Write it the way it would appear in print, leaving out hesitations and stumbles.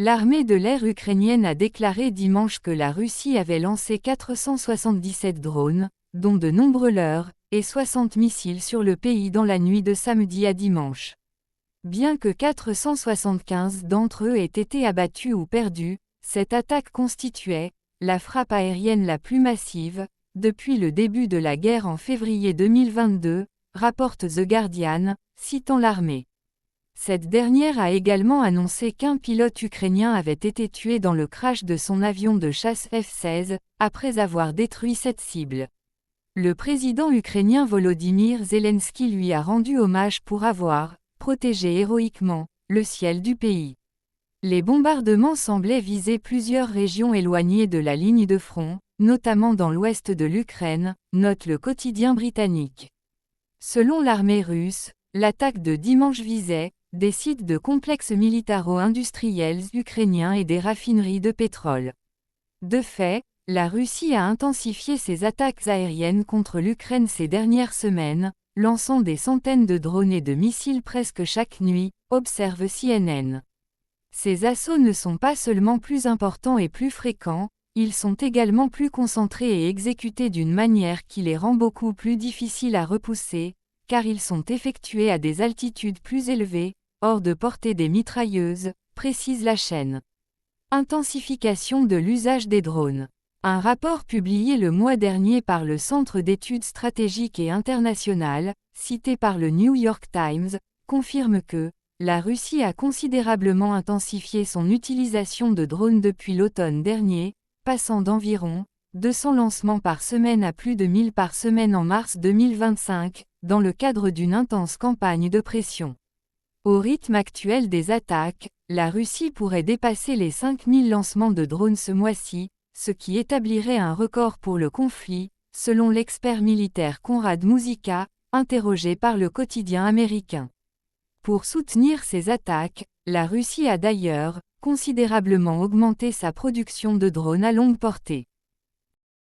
L'armée de l'air ukrainienne a déclaré dimanche que la Russie avait lancé 477 drones, dont de nombreux leurres, et 60 missiles sur le pays dans la nuit de samedi à dimanche. Bien que 475 d'entre eux aient été abattus ou perdus, cette attaque constituait la frappe aérienne la plus massive depuis le début de la guerre en février 2022, rapporte The Guardian, citant l'armée. Cette dernière a également annoncé qu'un pilote ukrainien avait été tué dans le crash de son avion de chasse F-16, après avoir détruit cette cible. Le président ukrainien Volodymyr Zelensky lui a rendu hommage pour avoir protégé héroïquement le ciel du pays. Les bombardements semblaient viser plusieurs régions éloignées de la ligne de front, notamment dans l'ouest de l'Ukraine, note le quotidien britannique. Selon l'armée russe, l'attaque de dimanche visait des sites de complexes militaro-industriels ukrainiens et des raffineries de pétrole. De fait, la Russie a intensifié ses attaques aériennes contre l'Ukraine ces dernières semaines, lançant des centaines de drones et de missiles presque chaque nuit, observe CNN. Ces assauts ne sont pas seulement plus importants et plus fréquents, ils sont également plus concentrés et exécutés d'une manière qui les rend beaucoup plus difficiles à repousser, car ils sont effectués à des altitudes plus élevées, hors de portée des mitrailleuses, précise la chaîne. Intensification de l'usage des drones. Un rapport publié le mois dernier par le Centre d'études stratégiques et internationales, cité par le New York Times, confirme que la Russie a considérablement intensifié son utilisation de drones depuis l'automne dernier, passant d'environ 200 lancements par semaine à plus de 1000 par semaine en mars 2025, dans le cadre d'une intense campagne de pression. Au rythme actuel des attaques, la Russie pourrait dépasser les 5000 lancements de drones ce mois-ci, ce qui établirait un record pour le conflit, selon l'expert militaire Konrad Muzyka, interrogé par le quotidien américain. Pour soutenir ces attaques, la Russie a d'ailleurs considérablement augmenté sa production de drones à longue portée.